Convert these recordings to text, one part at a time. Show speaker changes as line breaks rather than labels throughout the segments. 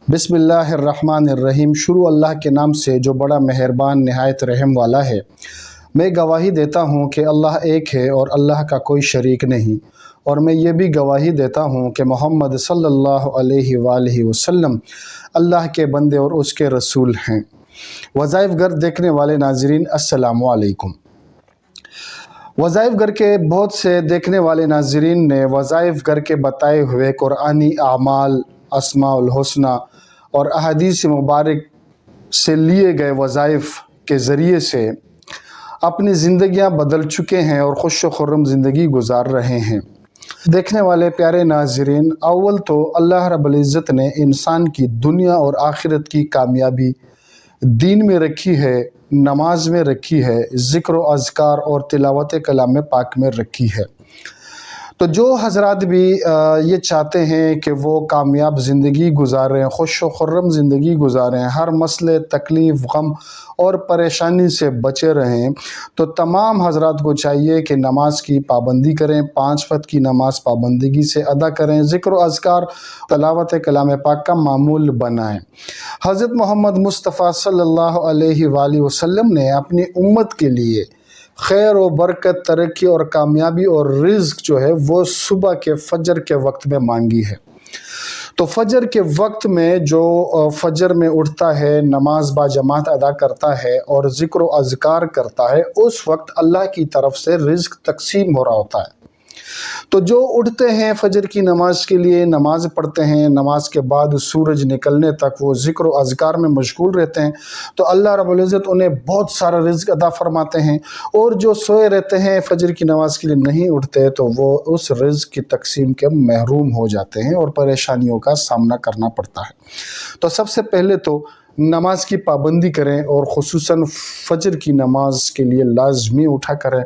बिस्मिल्लाहिर्रहमानिर्रहीम। शुरू अल्लाह के नाम से जो बड़ा मेहरबान नहायत रहम वाला है। मैं गवाही देता हूँ कि अल्लाह एक है और अल्लाह का कोई शरीक नहीं, और मैं ये भी गवाही देता हूँ कि मोहम्मद सल्लल्लाहु अलैहि वसल्लम अल्लाह के बंदे और उसके रसूल हैं। वज़ाइफ घर देखने वाले नाज़रीन, अस्सलामु अलैकुम। वज़ाइफ घर के बहुत से देखने वाले नाज़रीन ने वज़ाइफ घर के बताए हुए कुरानी आमाल, अस्माउल हुस्ना और अहादीस मुबारक से लिए गए वज़ाइफ के ज़रिए से अपनी ज़िंदगियां बदल चुके हैं और खुश व खुर्रम ज़िंदगी गुजार रहे हैं। देखने वाले प्यारे नाज़रीन, अव्वल तो अल्लाह रब्बुल इज़्ज़त ने इंसान की दुनिया और आखिरत की कामयाबी दीन में रखी है, नमाज में रखी है, ज़िक्र व अज़कार और तिलावत कलाम पाक में रखी है। तो जो हज़रात भी ये चाहते हैं कि वो कामयाब ज़िंदगी गुजारें, खुश व खुर्रम ज़िंदगी गुजारें, हर मसले, तकलीफ़, गम और परेशानी से बचे रहें, तो तमाम हज़रात को चाहिए कि नमाज की पाबंदी करें, 5 वक्त की नमाज पाबंदगी से अदा करें, ज़िक्र व अज़कार, तिलावत कलाम पाक का मामूल बनाएं। हज़रत मोहम्मद मुस्तफ़ा सल्लल्लाहु अलैहि वसल्लम ने अपनी उम्मत के लिए खैर व बरकत, तरक्की और कामयाबी और रिज़्क जो है वो सुबह के फजर के वक्त में मांगी है। तो फजर के वक्त में जो फजर में उठता है, नमाज बाजमात अदा करता है और ज़िक्र व अज़कार करता है, उस वक्त अल्लाह की तरफ से रिज़्क तकसीम हो रहा होता है। तो जो उठते हैं फजर की नमाज के लिए, नमाज पढ़ते हैं, नमाज के बाद सूरज निकलने तक वो ज़िक्र व अज़कार में मशगूल रहते हैं, तो अल्लाह रब्बुल इज़्ज़त उन्हें बहुत सारा रिज़्क अता फरमाते हैं। और जो सोए रहते हैं, फजर की नमाज के लिए नहीं उठते, तो वो उस रिज़्क की तकसीम के महरूम हो जाते हैं और परेशानियों का सामना करना पड़ता है। तो सबसे पहले तो नमाज की पाबंदी करें और ख़ुसूसन फ़जर की नमाज के लिए लाजमी उठा करें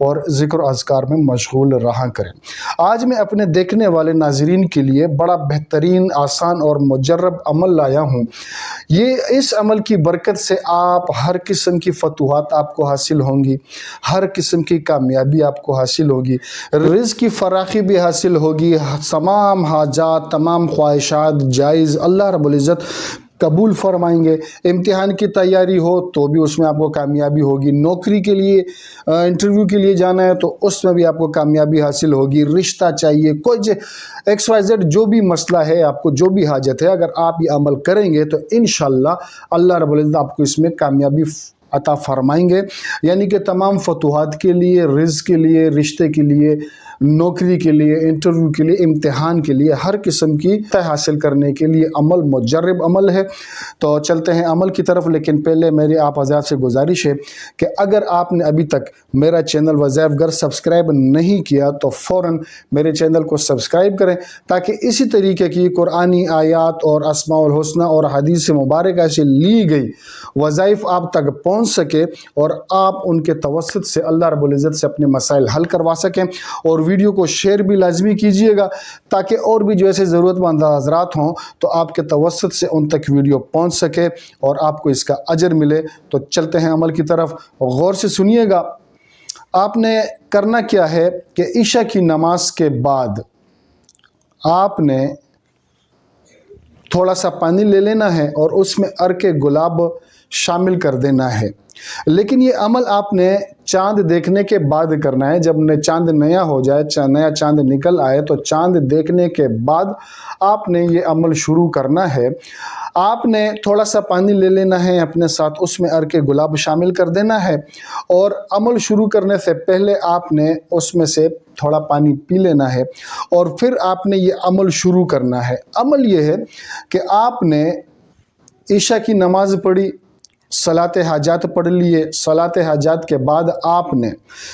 और ज़िक्र अज़कार में मशगूल रहा करें। आज मैं अपने देखने वाले नाज़रीन के लिए बड़ा बेहतरीन, आसान और मुजर्रब अमल लाया हूँ। इस अमल की बरकत से आप हर किस्म की फतूहात आपको हासिल होंगी, हर किस्म की कामयाबी आपको हासिल होगी, रिज़्क की फ़राखी भी हासिल होगी, तमाम हाजात, तमाम ख्वाहिशात जायज़ अल्लाह रब्बुल इज़्ज़त कबूल फरमाएंगे। इम्तिहान की तैयारी हो तो भी उसमें आपको कामयाबी होगी, नौकरी के लिए इंटरव्यू के लिए जाना है तो उसमें भी आपको कामयाबी हासिल होगी, रिश्ता चाहिए, कोई XYZ जो भी मसला है, आपको जो भी हाजत है, अगर आप ये अमल करेंगे तो इंशाअल्लाह अल्लाह रब्बुल इज़्ज़त आपको इसमें कामयाबी अता फरमाएंगे। यानी कि तमाम फतूहात के लिए, रिज़्क के लिए, रिश्ते के लिए, नौकरी के लिए, इंटरव्यू के लिए, इम्तिहान के लिए, हर किस्म की तय हासिल करने के लिए अमल मुजर्रब अमल है। तो चलते हैं अमल की तरफ, लेकिन पहले मेरी आप हज़रात से गुजारिश है कि अगर आपने अभी तक मेरा चैनल वज़ाइफ घर सब्सक्राइब नहीं किया तो फ़ौरन मेरे चैनल को सब्सक्राइब करें, ताकि इसी तरीके की कुरानी आयात और अस्माउल हुस्ना और हदीस मुबारक ऐसी ली गई वज़ाइफ आप तक पहुँच सके और आप उनके तवस्सुत से अल्लाह रब्बुल इज़्ज़त से अपने मसाइल हल करवा सकें। और वीडियो को शेयर भी लाजमी कीजिएगा, ताकि और भी जो ऐसे ज़रूरतमंद हज़रात हों तो आपके तवस्सुत से उन तक वीडियो पहुंच सके और आपको इसका अजर मिले। तो चलते हैं अमल की तरफ, गौर से सुनिएगा। आपने करना क्या है कि ईशा की नमाज के बाद आपने थोड़ा सा पानी ले लेना है और उसमें अर्के गुलाब शामिल कर देना है। लेकिन ये अमल आपने चांद देखने के बाद करना है। जब चांद नया हो जाए, नया चांद निकल आए, तो चांद देखने के बाद आपने ये अमल शुरू करना है। आपने थोड़ा सा पानी ले लेना है अपने साथ, उसमें अर्के गुलाब शामिल कर देना है और अमल शुरू करने से पहले आपने उसमें से थोड़ा पानी पी लेना है और फिर आपने ये अमल शुरू करना है। अमल ये है कि आपने ईशा की नमाज पढ़ी, सलात हाजात पढ़ लिए, सलात हाजात के बाद आपने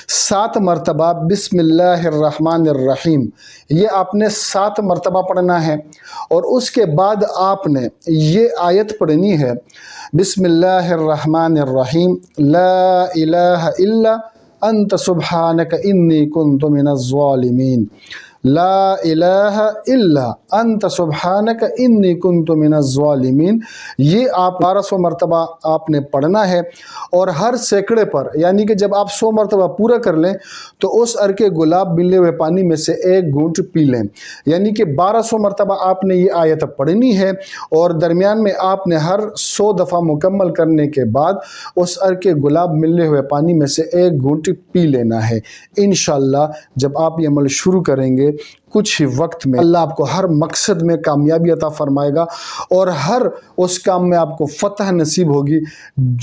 7 मरतबा बिस्मिल्लाहिर्रहमानिर्रहीम ये आपने 7 मरतबा पढ़ना है। और उसके बाद आपने ये आयत पढ़नी है, बिस्मिल्लाहिर्रहमानिर्रहीम, ला इलाहा इल्ला अंत सुब्हानक इन्नी कुन्तु मिनज़ ज़ालिमीन, لا الہ الا انت سبحانک انی کنت من الظالمین، یہ آپ 1200 مرتبہ آپ نے پڑھنا ہے، اور ہر سیکڑے پر یعنی کہ جب آپ 100 مرتبہ پورا کر لیں تو اس عرق گلاب ملے ہوئے پانی میں سے ایک گھونٹ پی لیں، یعنی کہ 1200 مرتبہ آپ نے یہ آیت پڑھنی ہے، اور درمیان میں آپ نے ہر 100 دفعہ مکمل کرنے کے بعد اس عرق گلاب ملے ہوئے پانی میں سے ایک گھونٹ پی لینا ہے۔ انشاءاللہ جب آپ یہ عمل شروع کریں گے کچھ ہی وقت میں اللہ آپ کو ہر مقصد میں کامیابی عطا فرمائے گا، اور ہر اس کام میں آپ کو فتح نصیب ہوگی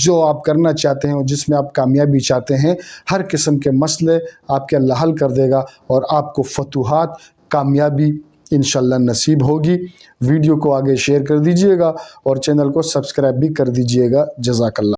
جو آپ کرنا چاہتے ہیں اور جس میں آپ کامیابی چاہتے ہیں۔ ہر قسم کے مسئلے آپ کے اللہ حل کر دے گا، اور آپ کو فتوحات، کامیابی انشاءاللہ نصیب ہوگی۔ ویڈیو کو آگے شیئر کر دیجئے گا اور چینل کو سبسکرائب بھی کر دیجئے گا۔ جزاک اللہ۔